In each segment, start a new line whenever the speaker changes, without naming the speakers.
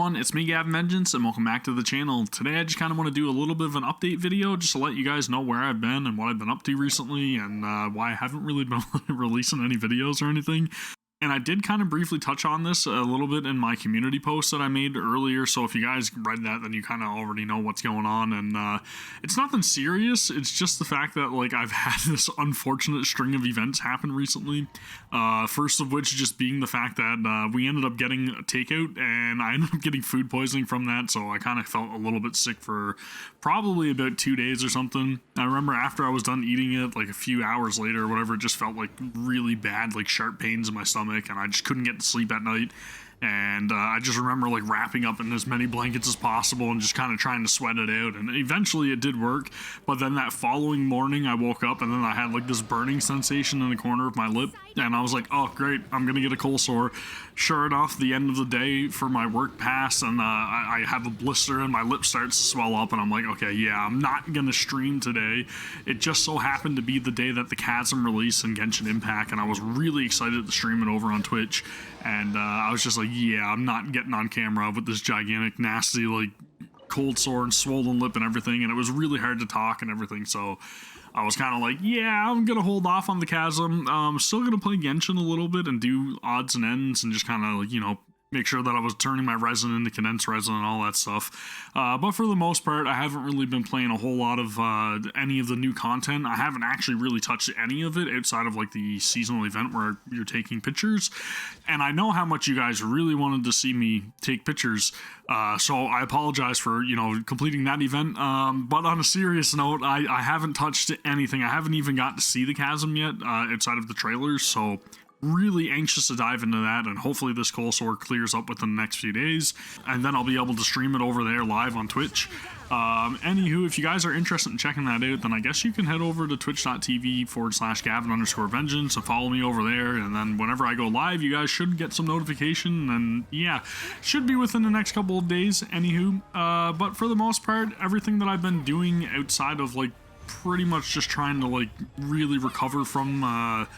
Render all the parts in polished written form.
everyone, it's me Gavin, and welcome back to the channel. Today I just kind of want to do a little bit of an update video just to let you guys know where I've been and what I've been up to recently and why I haven't really been releasing any videos or anything. And I did kind of briefly touch on this a little bit in my community post that I made earlier, so if you guys read that, then you kind of already know what's going on, and it's nothing serious. It's just the fact that, like, I've had this unfortunate string of events happen recently, first of which just being the fact that we ended up getting a takeout, and I ended up getting food poisoning from that, so I kind of felt a little bit sick for probably about 2 days or something. I remember after I was done eating it, like a few hours later or whatever, it just felt like really bad, like sharp pains in my stomach, and I just couldn't get to sleep at night. And I just remember like wrapping up in as many blankets as possible and just kind of trying to sweat it out, and eventually it did work. But then that following morning I woke up and then I had like this burning sensation in the corner of my lip, and I was like, oh great, I'm gonna get a cold sore. Sure enough, the end of the day for my work passed, and I have a blister and my lip starts to swell up, and I'm like, okay, yeah, I'm not gonna stream today. It just so happened to be the day that the Chasm released in Genshin Impact, and I was really excited to stream it over on Twitch, and I was just like, yeah, I'm not getting on camera with this gigantic, nasty, like, cold sore and swollen lip and everything, and it was really hard to talk and everything, so I was kind of like, yeah, I'm gonna hold off on the Chasm. Still gonna play Genshin a little bit and do odds and ends and just kind of, like, you know, make sure that I was turning my resin into condensed resin and all that stuff. But for the most part, I haven't really been playing a whole lot of any of the new content. I haven't actually really touched any of it outside of like the seasonal event where you're taking pictures. And I know how much you guys really wanted to see me take pictures. So I apologize for, you know, completing that event. But on a serious note, I haven't touched anything. I haven't even got to see the Chasm yet outside of the trailers. So really anxious to dive into that, and hopefully this cold sore clears up within the next few days, and then I'll be able to stream it over there live on Twitch. Anywho, if you guys are interested in checking that out, then I guess you can head over to twitch.tv/Gavin_vengeance and follow me over there, and then whenever I go live, you guys should get some notification, and yeah, should be within the next couple of days. Anywho, but for the most part, everything that I've been doing outside of like pretty much just trying to like really recover from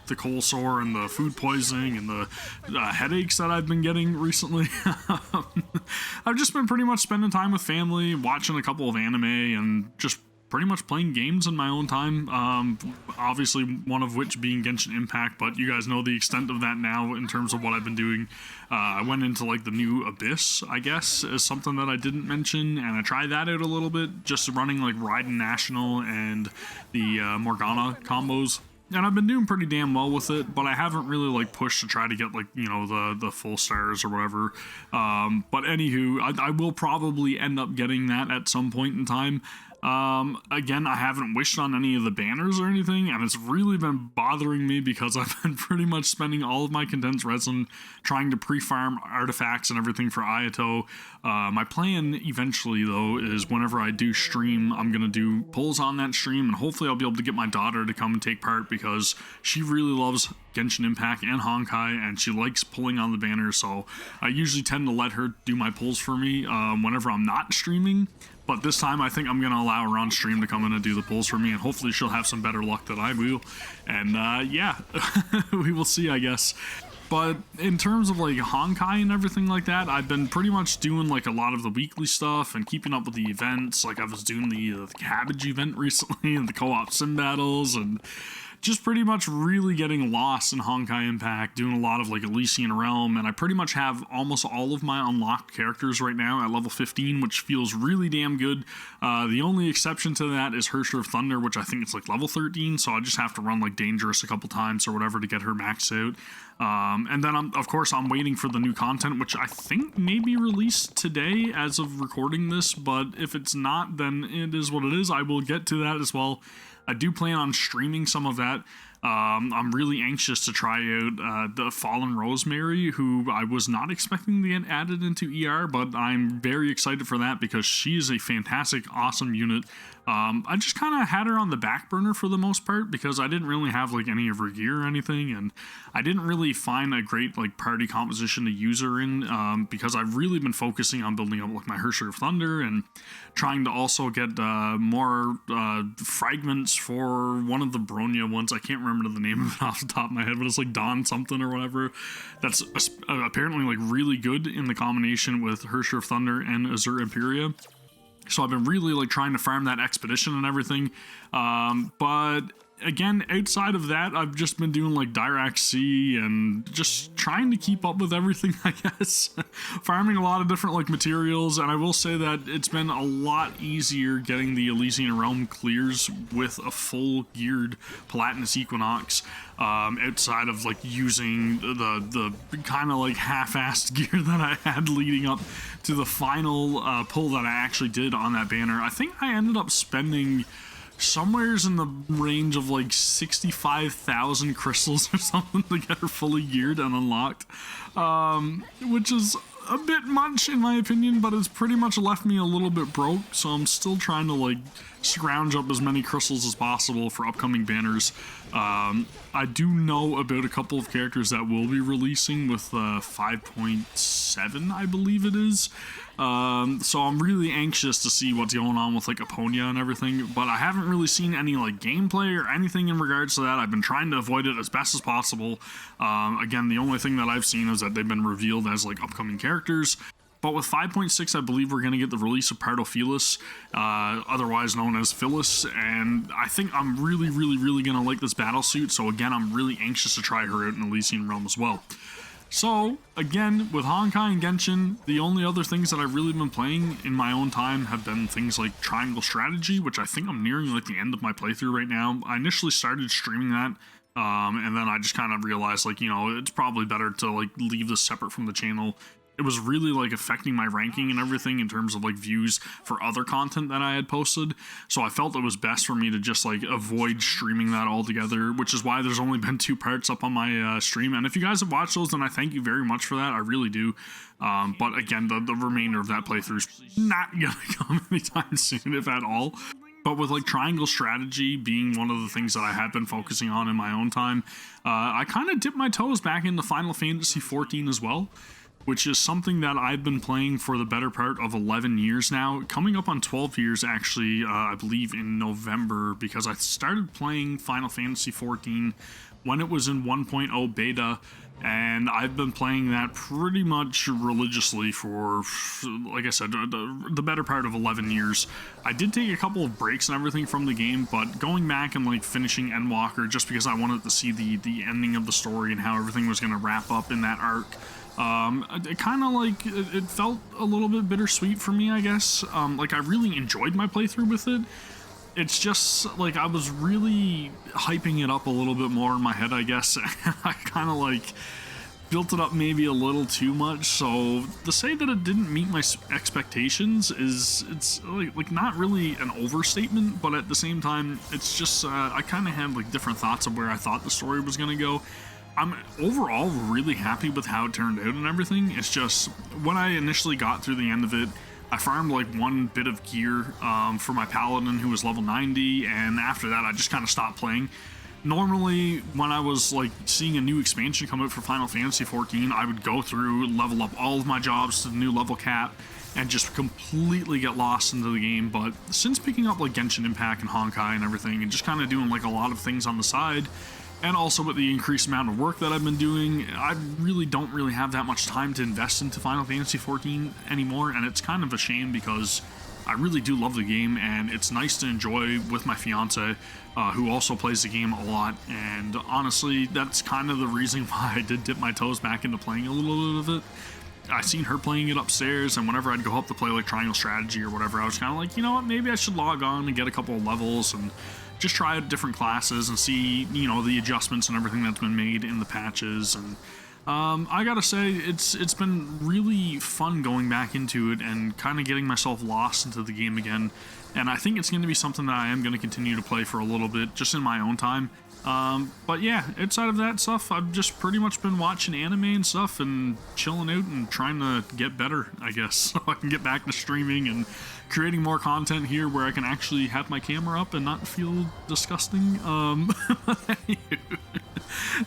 the cold sore and the food poisoning and the headaches that I've been getting recently. I've just been pretty much spending time with family, watching a couple of anime, and just pretty much playing games in my own time, obviously one of which being Genshin Impact, but you guys know the extent of that now in terms of what I've been doing. I went into like the new Abyss, I guess, is something that I didn't mention, and I tried that out a little bit, just running like Raiden National and the Morgana combos. And I've been doing pretty damn well with it, but I haven't really like pushed to try to get like, you know, the full stars or whatever. But anywho, I will probably end up getting that at some point in time. Again, I haven't wished on any of the banners or anything, and it's really been bothering me because I've been pretty much spending all of my condensed resin trying to pre-farm artifacts and everything for Ayato. My plan eventually, though, is whenever I do stream, I'm gonna do polls on that stream, and hopefully I'll be able to get my daughter to come and take part because she really loves Genshin Impact and Honkai, and she likes pulling on the banners, so I usually tend to let her do my pulls for me whenever I'm not streaming. But this time I think I'm going to allow her on stream to come in and do the pulls for me, and hopefully she'll have some better luck than I will. And yeah, we will see, I guess. But in terms of like Honkai and everything like that, I've been pretty much doing like a lot of the weekly stuff and keeping up with the events. Like I was doing the cabbage event recently and the co-op sim battles, and just pretty much really getting lost in Honkai Impact, doing a lot of like Elysian realm, and I pretty much have almost all of my unlocked characters right now at level 15, which feels really damn good. The only exception to that is Hersher of Thunder, which I think it's like level 13, so I just have to run like Dangerous a couple times or whatever to get her maxed out. And then of course I'm waiting for the new content, which I think may be released today as of recording this, but if it's not, then it is what it is. I will get to that as well. I do plan on streaming some of that. I'm really anxious to try out the Fallen Rosemary, who I was not expecting to get added into ER, but I'm very excited for that because she is a fantastic, awesome unit. I just kind of had her on the back burner for the most part because I didn't really have like any of her gear or anything, and I didn't really find a great like party composition to use her in because I've really been focusing on building up like my Hersher of Thunder and trying to also get more fragments for one of the Bronya ones. I can't remember the name of it off the top of my head, but it's like Dawn something or whatever. That's apparently like really good in the combination with Hersher of Thunder and Azure Imperia. So I've been really like trying to farm that expedition and everything. But again, outside of that, I've just been doing like Dirac C and just trying to keep up with everything, I guess. Farming a lot of different like materials, and I will say that it's been a lot easier getting the Elysian Realm clears with a full geared Palatinus Equinox. Outside of like using the kind of like half-assed gear that I had leading up to the final pull that I actually did on that banner. I think I ended up spending somewhere's in the range of like 65,000 crystals or something to get her fully geared and unlocked, which is a bit much in my opinion, but it's pretty much left me a little bit broke, so I'm still trying to like scrounge up as many crystals as possible for upcoming banners. I do know about a couple of characters that will be releasing with 5.7, I believe it is. So I'm really anxious to see what's going on with like Aponia and everything, but I haven't really seen any like gameplay or anything in regards to that. I've been trying to avoid it as best as possible. Again, the only thing that I've seen is that they've been revealed as like upcoming characters. But with 5.6, I believe we're going to get the release of Pardophilus, otherwise known as Phyllis, and I think I'm really going to like this battlesuit, so again, I'm really anxious to try her out in Elysian Realm as well. So, again, with Honkai and Genshin, the only other things that I've really been playing in my own time have been things like Triangle Strategy, which I think I'm nearing like the end of my playthrough right now. I initially started streaming that, and then I just kind of realized like, you know, it's probably better to like leave this separate from the channel. It was really like affecting my ranking and everything in terms of like views for other content that I had posted, so I felt it was best for me to just like avoid streaming that altogether, which is why there's only been 2 parts up on my stream. And if you guys have watched those, then I thank you very much for that. I really do. But again, the remainder of that playthrough is not gonna come anytime soon, if at all. But with like Triangle Strategy being one of the things that I have been focusing on in my own time, I kind of dipped my toes back into Final Fantasy XIV as well, which is something that I've been playing for the better part of 11 years now, coming up on 12 years actually, I believe in November, because I started playing Final Fantasy XIV when it was in 1.0 beta, and I've been playing that pretty much religiously for, like I said, the better part of 11 years. I did take a couple of breaks and everything from the game, but going back and like finishing Endwalker just because I wanted to see the ending of the story and how everything was going to wrap up in that arc, it kind of like it felt a little bit bittersweet for me, I guess. Like I really enjoyed my playthrough with it. It's just like I was really hyping it up a little bit more in my head, I guess. I kind of like built it up maybe a little too much, so to say that it didn't meet my expectations it's like not really an overstatement, but at the same time it's just I kind of had like different thoughts of where I thought the story was gonna go. I'm overall really happy with how it turned out and everything. It's just when I initially got through the end of it, I farmed like one bit of gear for my paladin who was level 90, and after that I just kind of stopped playing. Normally when I was like seeing a new expansion come out for Final Fantasy XIV, I would go through, level up all of my jobs to the new level cap, and just completely get lost into the game. But since picking up like Genshin Impact and Honkai and everything, and just kind of doing like a lot of things on the side, and also with the increased amount of work that I've been doing, I really don't have that much time to invest into Final Fantasy XIV anymore, and it's kind of a shame because I really do love the game, and it's nice to enjoy with my fiance, who also plays the game a lot, and honestly, that's kind of the reason why I did dip my toes back into playing a little bit of it. I seen her playing it upstairs, and whenever I'd go up to play like Triangle Strategy or whatever, I was kind of like, you know what, maybe I should log on and get a couple of levels and just try out different classes and see, you know, the adjustments and everything that's been made in the patches. And I gotta say, it's been really fun going back into it and kind of getting myself lost into the game again. And I think it's going to be something that I am going to continue to play for a little bit, just in my own time. But yeah, outside of that stuff, I've just pretty much been watching anime and stuff and chilling out and trying to get better, I guess, so I can get back to streaming and creating more content here where I can actually have my camera up and not feel disgusting.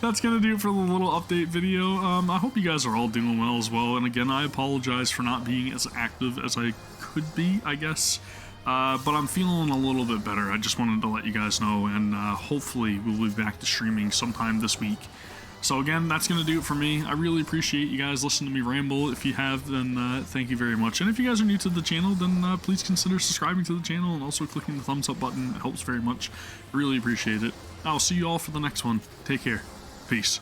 That's gonna do it for the little update video. I hope you guys are all doing well as well, and again, I apologize for not being as active as I could be, I guess. But I'm feeling a little bit better. I just wanted to let you guys know, and hopefully we'll be back to streaming sometime this week. So again, that's going to do it for me. I really appreciate you guys listening to me ramble. If you have, then thank you very much. And if you guys are new to the channel, then please consider subscribing to the channel and also clicking the thumbs up button. It helps very much. I really appreciate it. I'll see you all for the next one. Take care. Peace.